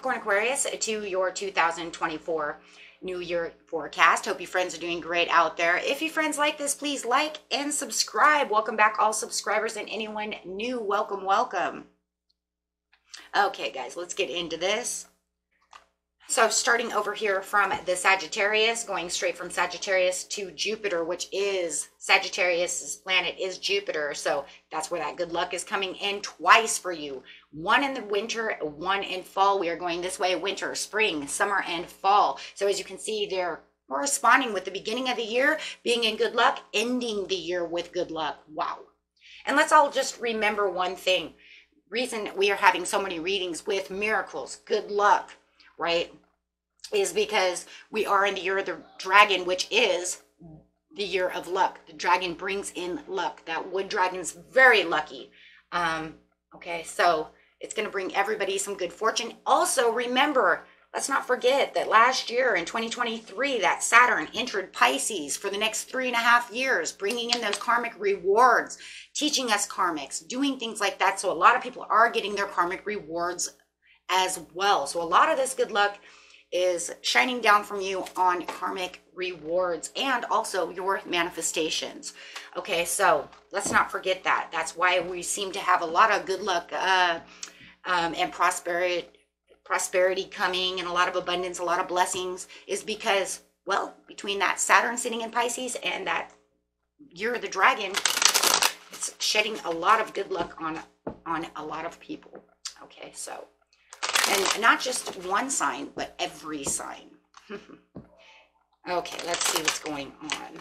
Capricorn Aquarius, to your 2024 New Year forecast. Hope you friends are doing great out there. If you friends like this, please like and subscribe. Welcome back, all subscribers, and anyone new, welcome, welcome. Okay, guys, let's get into this. So starting over here from the Sagittarius, going straight from Sagittarius to Jupiter, which is Sagittarius's planet is Jupiter. So that's where that good luck is coming in twice for you. One in the winter, one in fall. We are going this way: winter, spring, summer, and fall. So as you can see, they're corresponding with the beginning of the year being in good luck, ending the year with good luck. Wow. And let's all just remember one thing. Reason we are having so many readings with miracles, good luck, right, is because we are in the year of the dragon, which is the year of luck. The dragon brings in luck. That wood dragon's very lucky. Okay, so it's going to bring everybody some good fortune. Also, remember, let's not forget that last year in 2023, that Saturn entered Pisces for the next 3.5 years, bringing in those karmic rewards, teaching us karmics, doing things like that. So a lot of people are getting their karmic rewards as well. So a lot of this good luck is shining down from you on karmic rewards and also your manifestations. Okay, so let's not forget that. That's why we seem to have a lot of good luck and prosperity coming, and a lot of abundance, a lot of blessings, is because, well, between that Saturn sitting in Pisces and that year of the dragon, it's shedding a lot of good luck on a lot of people. Okay, so, and not just one sign, but every sign. Okay, let's see what's going on.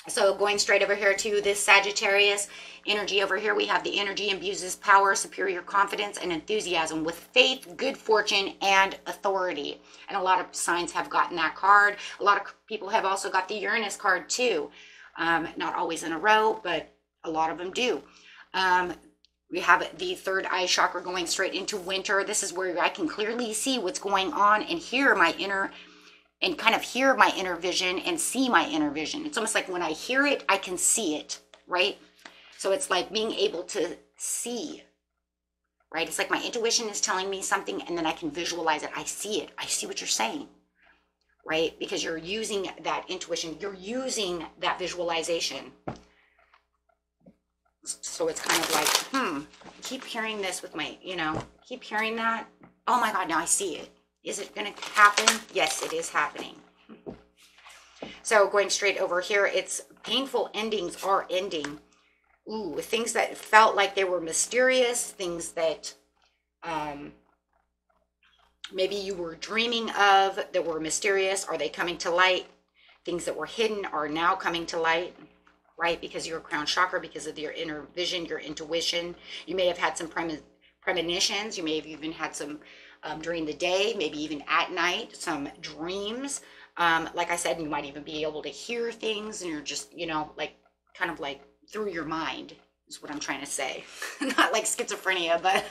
So going straight over here to this Sagittarius energy over here, we have the energy imbues power, superior confidence, and enthusiasm with faith, good fortune, and authority. And a lot of signs have gotten that card. A lot of people have also got the Uranus card too. Not always in a row, but a lot of them do. We have the third eye chakra going straight into winter. This is where I can clearly see what's going on and hear my inner, and kind of hear my inner vision and see my inner vision. It's almost like when I hear it, I can see it, right? So it's like being able to see, right? It's like my intuition is telling me something and then I can visualize it. I see it. I see what you're saying, right? Because you're using that intuition. You're using that visualization. So it's kind of like, keep hearing this with my, keep hearing that. Oh my God, now I see it. Is it going to happen? Yes, it is happening. So going straight over here, it's painful endings are ending. Ooh, things that felt like they were mysterious, things that maybe you were dreaming of that were mysterious. Are they coming to light? Things that were hidden are now coming to light, right? Because you're a crown chakra, because of your inner vision, your intuition. You may have had some premonitions. You may have even had some during the day, maybe even at night, some dreams. Like I said, you might even be able to hear things, and you're just, like kind of like through your mind is what I'm trying to say. Not like schizophrenia, but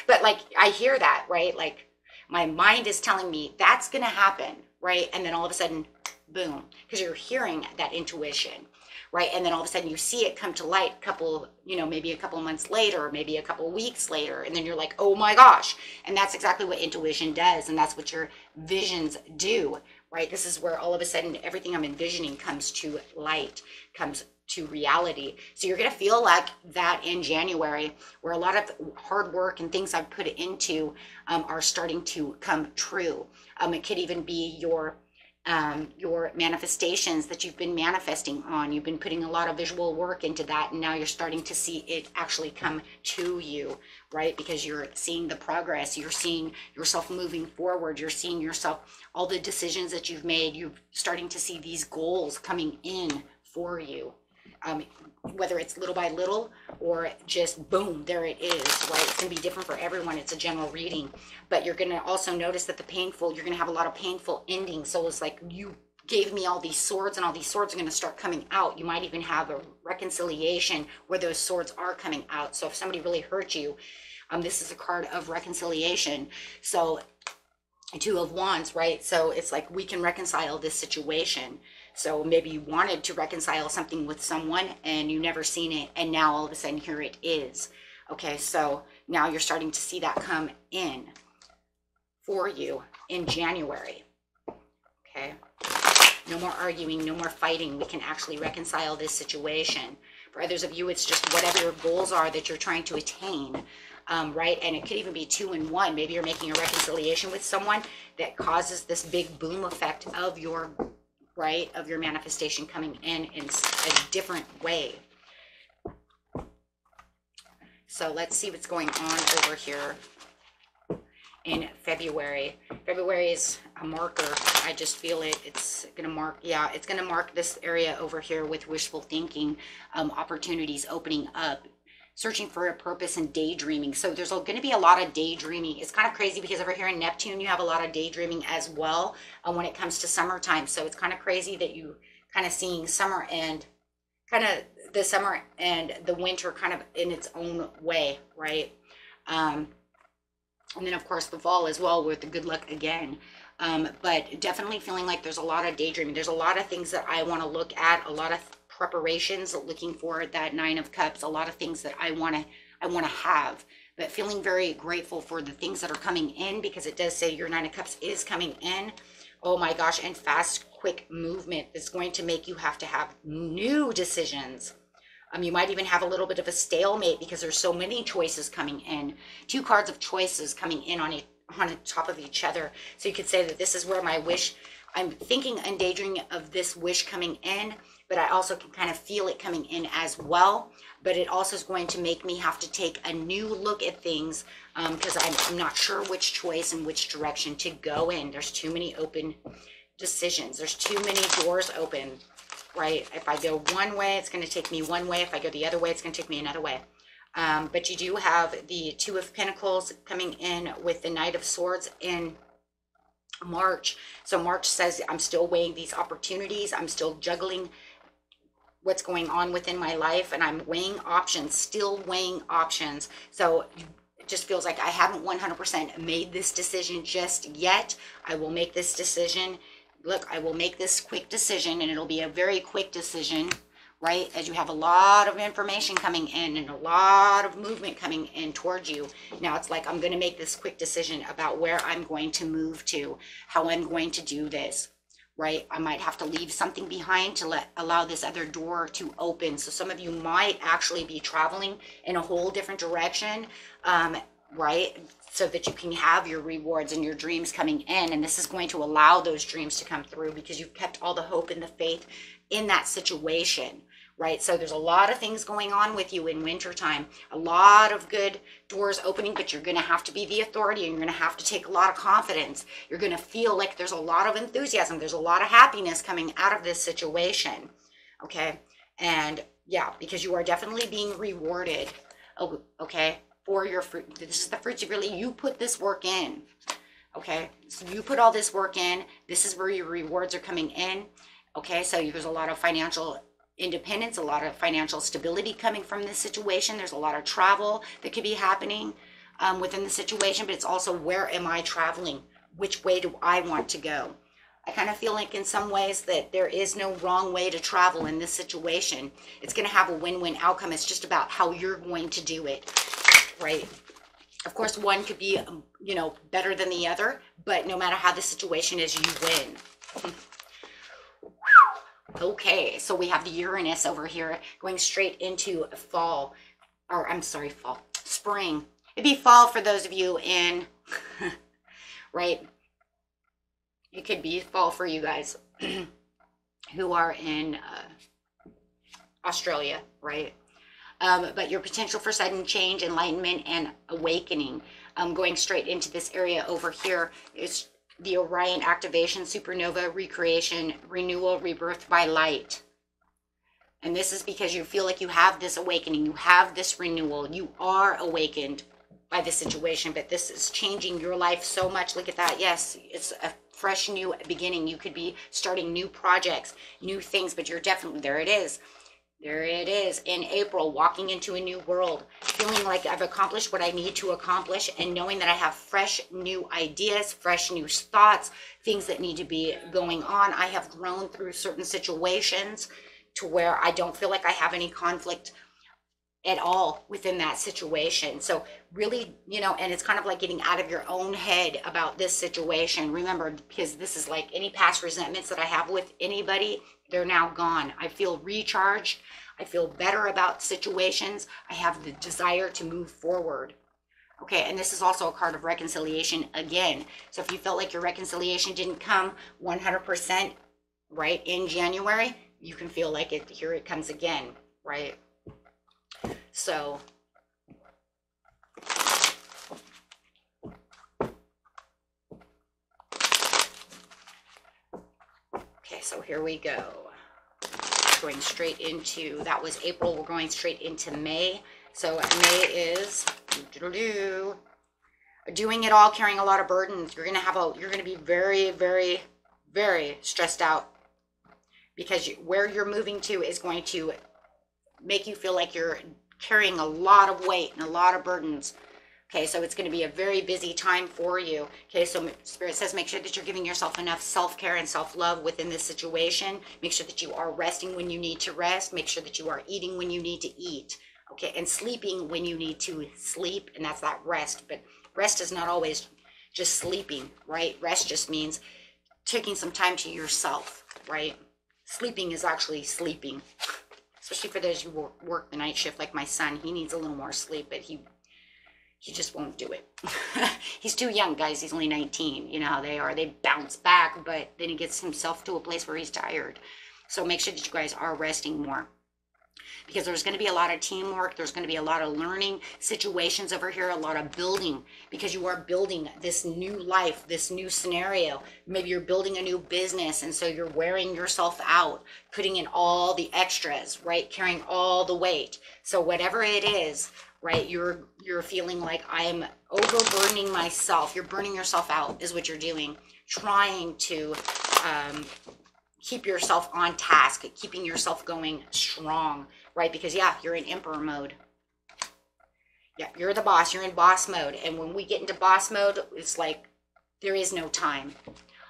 but like I hear that, right? Like my mind is telling me that's going to happen, right? And then all of a sudden, boom, because you're hearing that intuition. Right. And then all of a sudden you see it come to light maybe a couple of months later, or maybe a couple of weeks later. And then you're like, oh my gosh. And that's exactly what intuition does. And that's what your visions do. Right. This is where all of a sudden everything I'm envisioning comes to light, comes to reality. So you're going to feel like that in January, where a lot of hard work and things I've put into are starting to come true. It could even be your manifestations that you've been manifesting on. You've been putting a lot of visual work into that, and now you're starting to see it actually come to you, right? Because you're seeing the progress, you're seeing yourself moving forward, you're seeing yourself, all the decisions that you've made, you're starting to see these goals coming in for you. Whether it's little by little or just boom, there it is, right? It's going to be different for everyone. It's a general reading, but you're going to also notice that you're going to have a lot of painful endings. So it's like, you gave me all these swords, and all these swords are going to start coming out. You might even have a reconciliation where those swords are coming out. So if somebody really hurt you, this is a card of reconciliation. So Two of Wands, right? So it's like we can reconcile this situation. So maybe you wanted to reconcile something with someone and you never seen it, and now all of a sudden here it is. Okay, so now you're starting to see that come in. for you in January. Okay. No more arguing, no more fighting. We can actually reconcile this situation. For others of you, it's just whatever your goals are that you're trying to attain, right? And it could even be 2 in 1. Maybe you're making a reconciliation with someone that causes this big boom effect of your, right, of your manifestation coming in a different way. So let's see what's going on over here in February. February is a marker. I just feel it. It's going to mark, yeah, it's going to mark this area over here with wishful thinking, opportunities opening up, searching for a purpose and daydreaming. So there's going to be a lot of daydreaming. It's kind of crazy because over here in Neptune, you have a lot of daydreaming as well when it comes to summertime. So it's kind of crazy that you kind of seeing summer and kind of the summer and the winter kind of in its own way, right? And then, of course, the fall as well with the good luck again. But definitely feeling like there's a lot of daydreaming. There's a lot of things that I want to look at, a lot of preparations, looking for that 9 of Cups, a lot of things that I want to have. But feeling very grateful for the things that are coming in, because it does say your 9 of Cups is coming in. Oh my gosh, and fast, quick movement that's going to make you have to have new decisions. You might even have a little bit of a stalemate because there's so many choices coming in. 2 cards of choices coming in on top of each other. So you could say that this is where my wish, I'm thinking and daydreaming of this wish coming in, but I also can kind of feel it coming in as well. But it also is going to make me have to take a new look at things because I'm not sure which choice and which direction to go in. There's too many open decisions. There's too many doors open. Right? If I go one way, it's going to take me one way. If I go the other way, it's going to take me another way. But you do have the 2 of Pentacles coming in with the Knight of Swords in March. So March says I'm still weighing these opportunities. I'm still juggling what's going on within my life, and I'm weighing options, still weighing options. So it just feels like I haven't 100% made this decision just yet. I will make this decision. Look, I will make this quick decision, and it'll be a very quick decision, right? As you have a lot of information coming in and a lot of movement coming in towards you. Now it's like I'm going to make this quick decision about where I'm going to move to, how I'm going to do this, right? I might have to leave something behind to allow this other door to open. So some of you might actually be traveling in a whole different direction, right? So that you can have your rewards and your dreams coming in. And this is going to allow those dreams to come through because you've kept all the hope and the faith in that situation, right? So there's a lot of things going on with you in wintertime, a lot of good doors opening, but you're going to have to be the authority, and you're going to have to take a lot of confidence. You're going to feel like there's a lot of enthusiasm. There's a lot of happiness coming out of this situation. Okay. And yeah, because you are definitely being rewarded. Oh, okay. For your fruit. This is the fruits of really, you put this work in. Okay. So you put all this work in. This is where your rewards are coming in. Okay. So there's a lot of financial independence, a lot of financial stability coming from this situation. There's a lot of travel that could be happening within the situation, but it's also, where am I traveling? Which way do I want to go? I kind of feel like in some ways that there is no wrong way to travel in this situation. It's going to have a win-win outcome. It's just about how you're going to do it. Right. Of course, one could be, you know, better than the other, but no matter how the situation is, you win. Okay, so we have the Uranus over here going straight into fall, or I'm sorry, spring. It'd be fall for those of you in, right? It could be fall for you guys who are in Australia, right? But your potential for sudden change, enlightenment, and awakening, going straight into this area over here is the Orion activation, supernova, recreation, renewal, rebirth by light. And this is because you feel like you have this awakening, you have this renewal, you are awakened by the situation, but this is changing your life so much. Look at that. Yes, it's a fresh new beginning. You could be starting new projects, new things, but you're definitely, there it is. There it is in April, walking into a new world, feeling like I've accomplished what I need to accomplish, and knowing that I have fresh new ideas, fresh new thoughts, things that need to be going on. I have grown through certain situations to where I don't feel like I have any conflict at all within that situation. So really, you know, and it's kind of like getting out of your own head about this situation. Remember, because this is like any past resentments that I have with anybody, they're now gone. I feel recharged. I feel better about situations. I have the desire to move forward. Okay, and this is also a card of reconciliation again. So if you felt like your reconciliation didn't come 100% right in January, you can feel like it, here it comes again, right? So okay, so here we go. Going straight into, that was April, we're going straight into May. So May is doing it all, carrying a lot of burdens. You're gonna be very, very, very stressed out, because where you're moving to is going to make you feel like you're carrying a lot of weight and a lot of burdens. Okay, so it's going to be a very busy time for you. Okay, so Spirit says make sure that you're giving yourself enough self-care and self-love within this situation. Make sure that you are resting when you need to rest. Make sure that you are eating when you need to eat. Okay, and sleeping when you need to sleep, and that's that rest. But rest is not always just sleeping, right? Rest just means taking some time to yourself, right? Sleeping is actually sleeping. Especially for those who work the night shift, like my son. He needs a little more sleep, but he just won't do it. He's too young, guys. He's only 19. You know how they are. They bounce back, but then he gets himself to a place where he's tired. So make sure that you guys are resting more, because there's going to be a lot of teamwork. There's going to be a lot of learning situations over here, a lot of building, because you are building this new life, this new scenario. Maybe you're building a new business, and so you're wearing yourself out, putting in all the extras, right? Carrying all the weight. So whatever it is, right, you're feeling like I am overburdening myself. You're burning yourself out is what you're doing. Trying to keep yourself on task, keeping yourself going strong, right? Because yeah, you're in emperor mode. Yeah, you're the boss. You're in boss mode. And when we get into boss mode, it's like there is no time.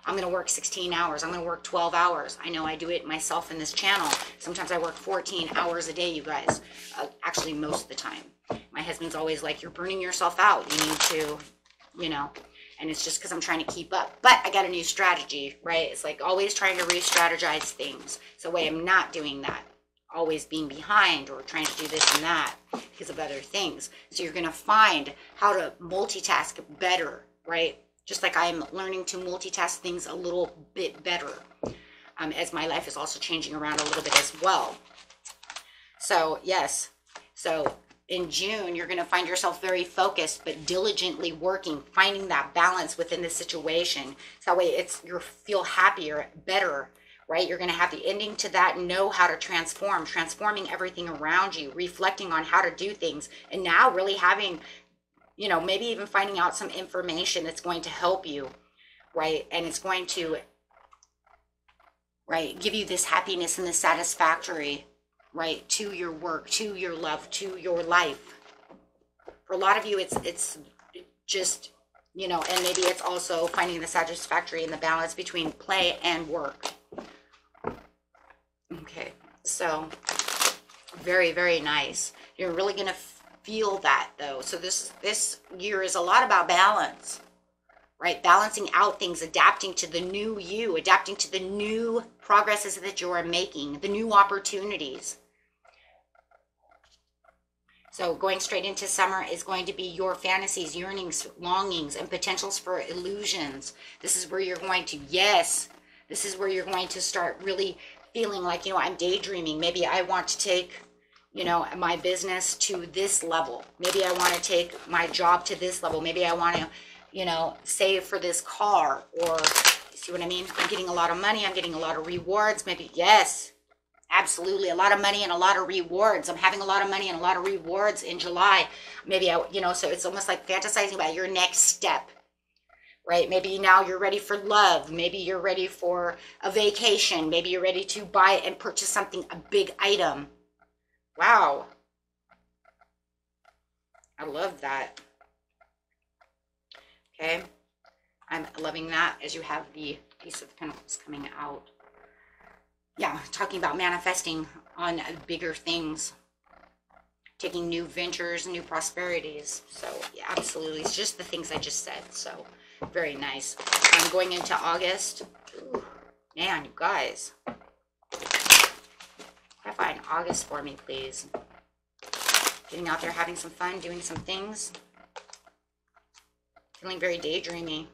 I'm going to work 16 hours. I'm going to work 12 hours. I know I do it myself in this channel. Sometimes I work 14 hours a day, you guys. Actually, most of the time. My husband's always like, you're burning yourself out. You need to, you know, and it's just because I'm trying to keep up. But I got a new strategy, right? It's like always trying to re-strategize things. So way I'm not doing that. Always being behind or trying to do this and that because of other things. So you're going to find how to multitask better, right? Just like I'm learning to multitask things a little bit better, as my life is also changing around a little bit as well. So yes, so in June, you're going to find yourself very focused, but diligently working, finding that balance within the situation. So that way you'll feel happier, better, right? You're going to have the ending to that, know how to transforming everything around you, reflecting on how to do things, and now really having, you know, maybe even finding out some information that's going to help you, right? And it's going to, right, give you this happiness and this satisfactory, right, to your work, to your love, to your life. For a lot of you, it's just, you know, and maybe it's also finding the satisfactory and the balance between play and work. Okay, so very, very nice. You're really going to feel that though. So this year is a lot about balance, right? Balancing out things, adapting to the new you, adapting to the new progresses that you are making, the new opportunities. So going straight into summer is going to be your fantasies, yearnings, longings, and potentials for illusions. This is where you're going to, yes, this is where you're going to start really feeling like, you know, I'm daydreaming. Maybe I want to take, you know, my business to this level. Maybe I want to take my job to this level. Maybe I want to, you know, save for this car, or you see what I mean? I'm getting a lot of money. I'm getting a lot of rewards. Maybe, yes, absolutely. A lot of money and a lot of rewards. I'm having a lot of money and a lot of rewards in July. Maybe you know, so it's almost like fantasizing about your next step, right? Maybe now you're ready for love. Maybe you're ready for a vacation. Maybe you're ready to buy and purchase something, a big item. Wow. I love that. Okay. I'm loving that as you have the Ace of Pentacles coming out. Yeah, talking about manifesting on bigger things. taking new ventures, new prosperities. So yeah, absolutely. It's just the things I just said. So very nice. I'm going into August. Ooh, man, you guys. Find August for me, please. Getting out there, having some fun, doing some things. Feeling very daydreamy.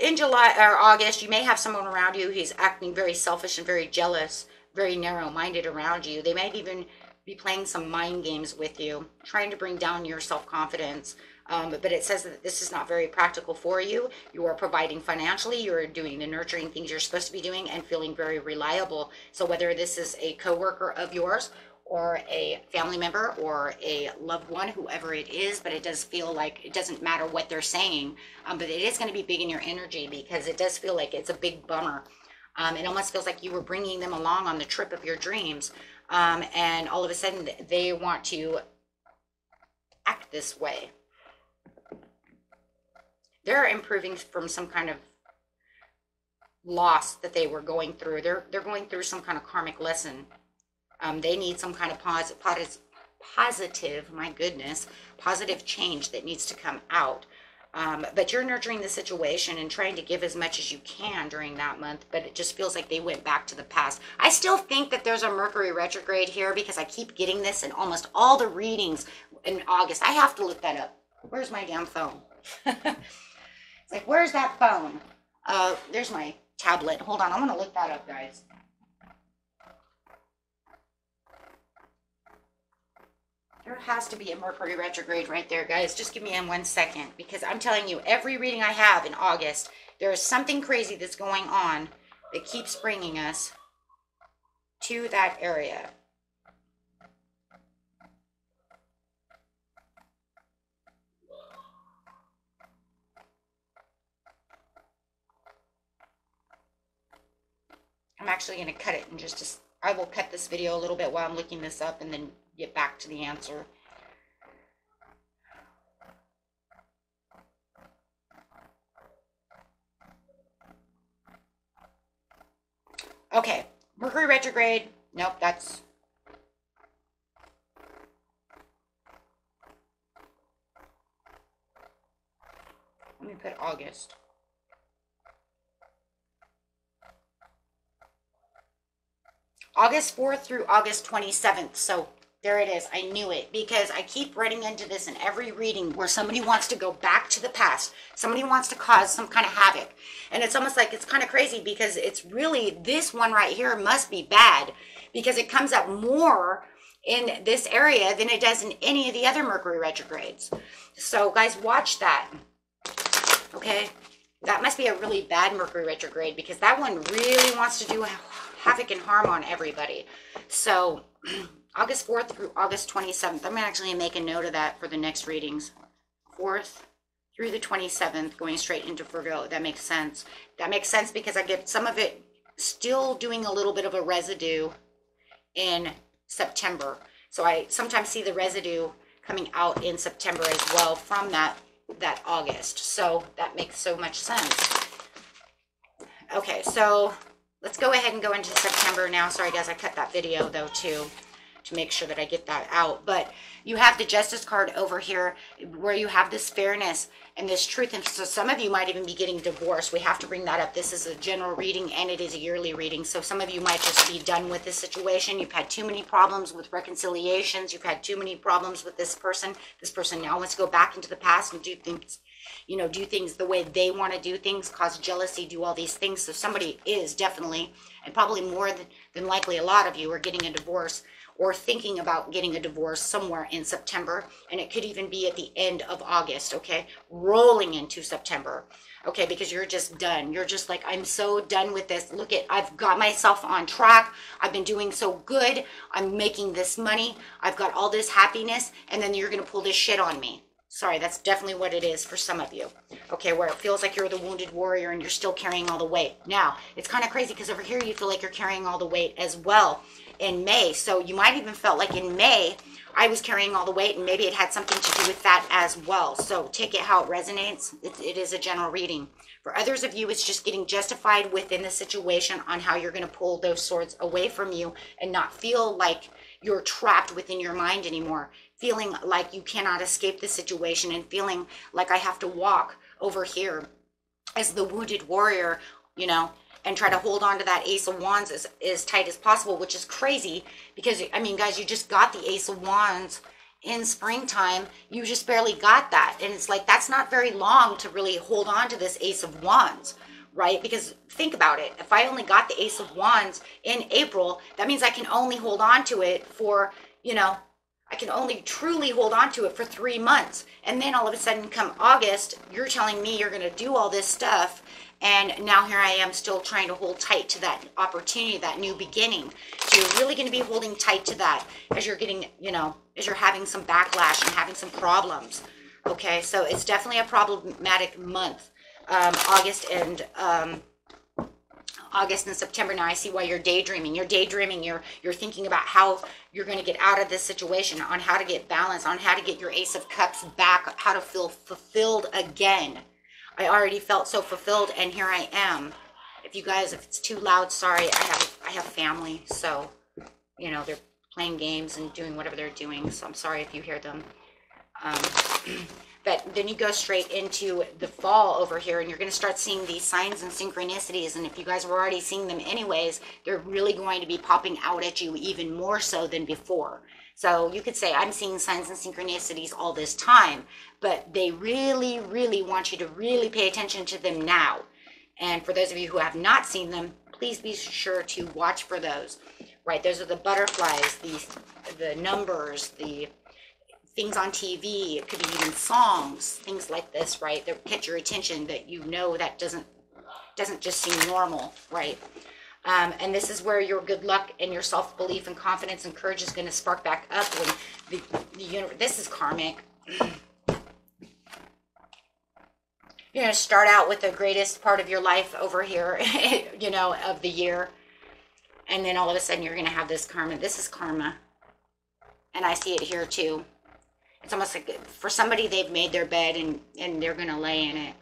In July or August, you may have someone around you who's acting very selfish and very jealous, very narrow-minded around you. They might even be playing some mind games with you, trying to bring down your self-confidence. But it says that this is not very practical for you. You are providing financially. You're doing the nurturing things you're supposed to be doing and feeling very reliable. So whether this is a coworker of yours or a family member or a loved one, whoever it is, but it does feel like it doesn't matter what they're saying, but it is going to be big in your energy because it does feel like it's a big bummer. It almost feels like you were bringing them along on the trip of your dreams, and all of a sudden they want to act this way. They're improving from some kind of loss that they were going through. They're going through some kind of karmic lesson. They need some kind of positive, my goodness, positive change that needs to come out. But you're nurturing the situation and trying to give as much as you can during that month, but it just feels like they went back to the past. I still think that there's a Mercury retrograde here because I keep getting this in almost all the readings in August. I have to look that up. Where's my damn phone? It's like, where's that phone? There's my tablet. Hold on, I'm going to look that up, guys. There has to be a Mercury retrograde right there, guys. Just give me in 1 second, because I'm telling you, every reading I have in August, there is something crazy that's going on that keeps bringing us to that area. I'm actually going to cut it and I will cut this video a little bit while I'm looking this up and then get back to the answer. Okay, Mercury retrograde. Nope, that's... Let me put August. August 4th through August 27th. So there it is. I knew it because I keep running into this in every reading where somebody wants to go back to the past. Somebody wants to cause some kind of havoc. And it's almost like it's kind of crazy because it's really, this one right here must be bad because it comes up more in this area than it does in any of the other Mercury retrogrades. So guys, watch that. Okay. That must be a really bad Mercury retrograde because that one really wants to do havoc and harm on everybody. So August 4th through August 27th. I'm actually make a note of that for the next readings. 4th through the 27th, going straight into Virgo. That makes sense. That makes sense because I get some of it still doing a little bit of a residue in September. So I sometimes see the residue coming out in September as well from that August. So that makes so much sense. Okay, so let's go ahead and go into September now. Sorry, guys, I cut that video, though, too, to make sure that I get that out. But you have the Justice card over here where you have this fairness and this truth. And so some of you might even be getting divorced. We have to bring that up. This is a general reading, and it is a yearly reading. So some of you might just be done with this situation. You've had too many problems with reconciliations. You've had too many problems with this person. This person now wants to go back into the past and do things, you know, do things the way they want to do things, cause jealousy, do all these things. So somebody is definitely, and probably more than likely a lot of you are getting a divorce or thinking about getting a divorce somewhere in September. And it could even be at the end of August, okay? Rolling into September, okay? Because you're just done. You're just like, I'm so done with this. Look at, I've got myself on track. I've been doing so good. I'm making this money. I've got all this happiness. And then you're going to pull this shit on me. Sorry, that's definitely what it is for some of you. Okay, where it feels like you're the wounded warrior and you're still carrying all the weight. Now, it's kind of crazy because over here you feel like you're carrying all the weight as well in May. So you might even felt like in May, I was carrying all the weight and maybe it had something to do with that as well. So take it how it resonates. It is a general reading. For others of you, it's just getting justified within the situation on how you're going to pull those swords away from you and not feel like you're trapped within your mind anymore. Feeling like you cannot escape the situation and feeling like I have to walk over here as the wounded warrior, you know, and try to hold on to that Ace of Wands as tight as possible, which is crazy because, I mean, guys, you just got the Ace of Wands in springtime. You just barely got that. And it's like, that's not very long to really hold on to this Ace of Wands, right? Because think about it. If I only got the Ace of Wands in April, that means I can only hold on to it for, you know, I can only truly hold on to it for 3 months. And then all of a sudden come August, you're telling me you're going to do all this stuff. And now here I am still trying to hold tight to that opportunity, that new beginning. So you're really going to be holding tight to that as you're getting, you know, as you're having some backlash and having some problems. Okay, so it's definitely a problematic month, August and September. Now I see why you're daydreaming. You're daydreaming. You're thinking about how you're going to get out of this situation, on how to get balance, on how to get your Ace of Cups back, how to feel fulfilled again. I already felt so fulfilled, and here I am. If you guys, if it's too loud, sorry. I have family, so you know they're playing games and doing whatever they're doing. So I'm sorry if you hear them. But then you go straight into the fall over here, and you're going to start seeing these signs and synchronicities. And if you guys were already seeing them anyways, they're really going to be popping out at you even more so than before. So you could say, I'm seeing signs and synchronicities all this time, but they really, really want you to really pay attention to them now. And for those of you who have not seen them, please be sure to watch for those. Right, those are the butterflies, the numbers, the things on TV. It could be even songs, things like this, right? That catch your attention, that you know that doesn't just seem normal, right? And this is where your good luck and your self-belief and confidence and courage is going to spark back up when the universe. This is karmic. You're going to start out with the greatest part of your life over here, you know, of the year. And then all of a sudden you're going to have this karma. This is karma. And I see it here too. It's almost like for somebody, they've made their bed and they're going to lay in it.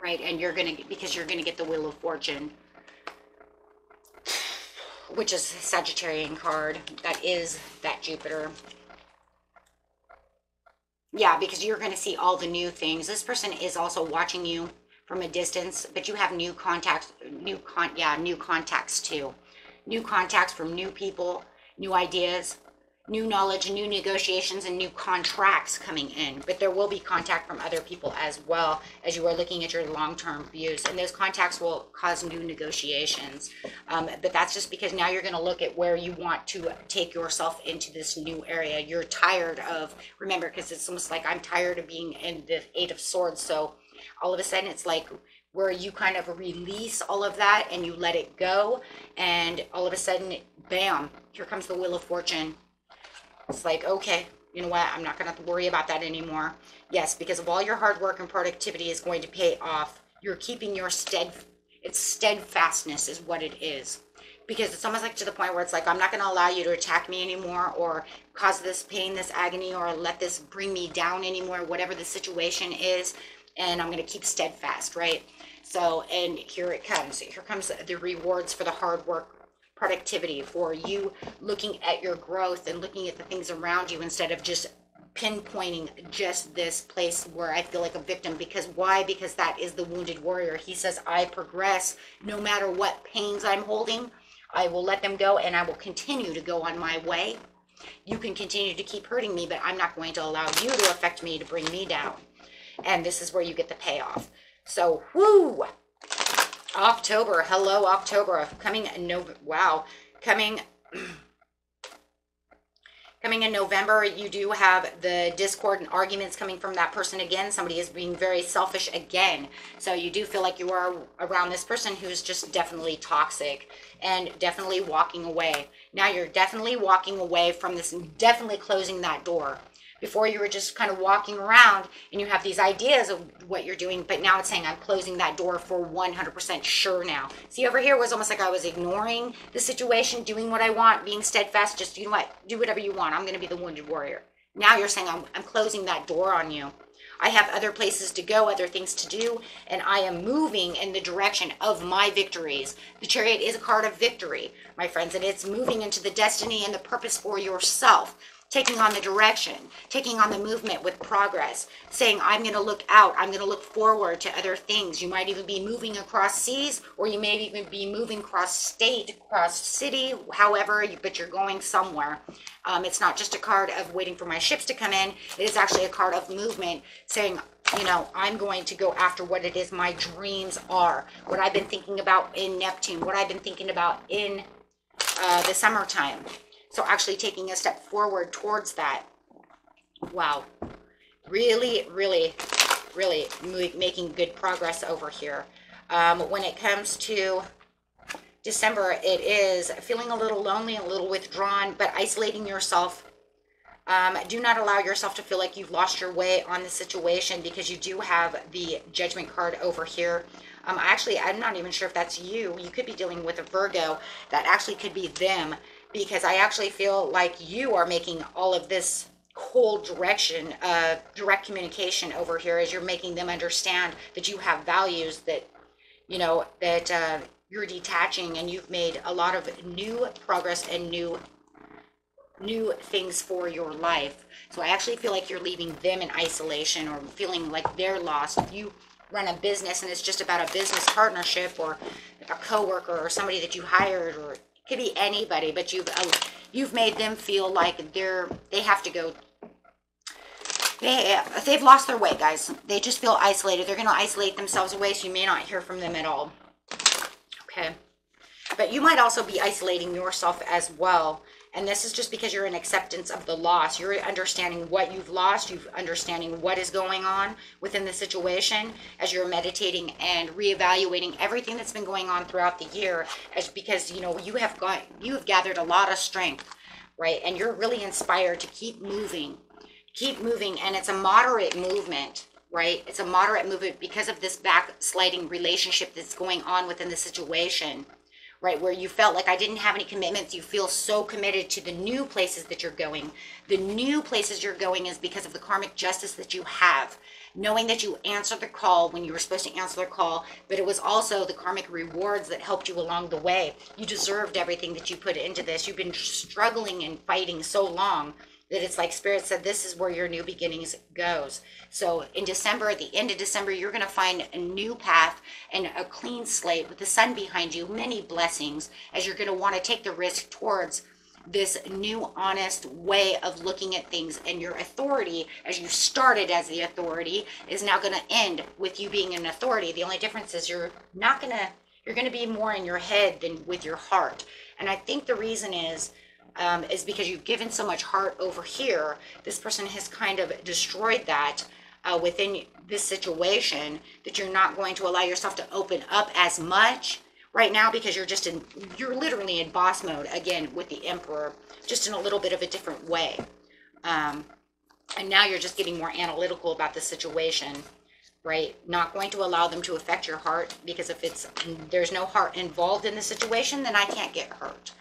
Right? And you're going to, because you're going to get the Wheel of Fortune, which is a Sagittarian card. That is that Jupiter. Yeah, because you're going to see all the new things. This person is also watching you from a distance, but you have new contacts, new contacts too. New contacts from new people, new ideas, new knowledge, new negotiations, and new contracts coming in. But there will be contact from other people as well as you are looking at your long-term views. And those contacts will cause new negotiations. But that's just because now you're going to look at where you want to take yourself into this new area. You're tired of, remember, because it's almost like I'm tired of being in the Eight of Swords. So all of a sudden it's like where you kind of release all of that and you let it go. And all of a sudden, bam, here comes the Wheel of Fortune. It's like, okay, you know what? I'm not going to have to worry about that anymore. Yes, because of all your hard work and productivity is going to pay off. You're keeping your steadfastness is what it is. Because it's almost like to the point where it's like, I'm not going to allow you to attack me anymore or cause this pain, this agony, or let this bring me down anymore, whatever the situation is. And I'm going to keep steadfast, right? So, and here it comes. Here comes the rewards for the hard work. Productivity, for you looking at your growth and looking at the things around you instead of just pinpointing just this place where I feel like a victim. Because why? Because that is the wounded warrior. He says, I progress no matter what pains I'm holding. I will let them go and I will continue to go on my way. You can continue to keep hurting me, but I'm not going to allow you to affect me, to bring me down. And this is where you get the payoff. So, whoo! October, hello October, coming in November. You do have the discord and arguments coming from that person again. Somebody is being very selfish again. So you do feel like you are around this person who's just definitely toxic and definitely walking away. Now you're definitely walking away from this and definitely closing that door. Before you were just kind of walking around and you have these ideas of what you're doing, but now it's saying I'm closing that door for 100% sure now. See, over here was almost like I was ignoring the situation, doing what I want, being steadfast, just, you know what, do whatever you want. I'm going to be the wounded warrior. Now you're saying I'm closing that door on you. I have other places to go, other things to do, and I am moving in the direction of my victories. The Chariot is a card of victory, my friends, and it's moving into the destiny and the purpose for yourself, taking on the direction, taking on the movement with progress, saying, I'm going to look out, I'm going to look forward to other things. You might even be moving across seas, or you may even be moving across state, across city, however, but you're going somewhere. It's not just a card of waiting for my ships to come in. It is actually a card of movement, saying, you know, I'm going to go after what it is my dreams are, what I've been thinking about in Neptune, what I've been thinking about in the summertime. So actually taking a step forward towards that. Wow. Really, really, really making good progress over here. When it comes to December, it is feeling a little lonely, a little withdrawn, but isolating yourself. Do not allow yourself to feel like you've lost your way on the situation, because you do have the Judgment card over here. Actually, I'm not even sure if that's you. You could be dealing with a Virgo. That actually could be them, because I actually feel like you are making all of this whole direction, direct communication over here, as you're making them understand that you have values, that, you know, that you're detaching, and you've made a lot of new progress and new things for your life. So I actually feel like you're leaving them in isolation, or feeling like they're lost. If you run a business and it's just about a business partnership, or a coworker, or somebody that you hired, or it could be anybody, but you've made them feel like they have to go. They've lost their way, guys. They just feel isolated. They're going to isolate themselves away, so you may not hear from them at all. Okay. But you might also be isolating yourself as well. And this is just because you're in acceptance of the loss. You're understanding what you've lost. You're understanding what is going on within the situation, as you're meditating and reevaluating everything that's been going on throughout the year. Because, you know, you have gathered a lot of strength, right? And you're really inspired to keep moving. Keep moving. And it's a moderate movement, right? It's a moderate movement because of this backsliding relationship that's going on within the situation. Right, where you felt like I didn't have any commitments. You feel so committed to the new places that you're going. The new places you're going is because of the karmic justice that you have. Knowing that you answered the call when you were supposed to answer the call, but it was also the karmic rewards that helped you along the way. You deserved everything that you put into this. You've been struggling and fighting so long that it's like Spirit said, this is where your new beginnings goes. So in December, at the end of December, you're going to find a new path and a clean slate with the sun behind you, many blessings, as you're going to want to take the risk towards this new honest way of looking at things. And your authority, as you started as the authority, is now going to end with you being an authority. The only difference is you're going to be more in your head than with your heart. And I think the reason is because you've given so much heart over here. This person has kind of destroyed that within this situation, that you're not going to allow yourself to open up as much right now, because you're literally in boss mode again with the Emperor, just in a little bit of a different way. And now you're just getting more analytical about the situation, right? Not going to allow them to affect your heart, because if there's no heart involved in the situation, then I can't get hurt.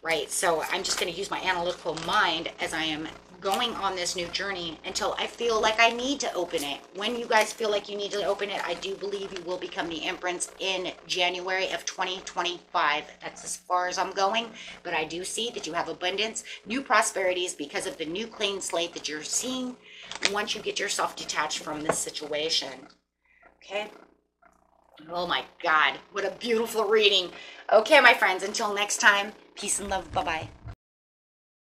Right, so I'm just going to use my analytical mind as I am going on this new journey until I feel like I need to open it. When you guys feel like you need to open it, I do believe you will become the Empress in January of 2025. That's as far as I'm going, but I do see that you have abundance, new prosperities, because of the new clean slate that you're seeing once you get yourself detached from this situation. Okay. Oh my God, what a beautiful reading. Okay, my friends, until next time, peace and love. Bye-bye.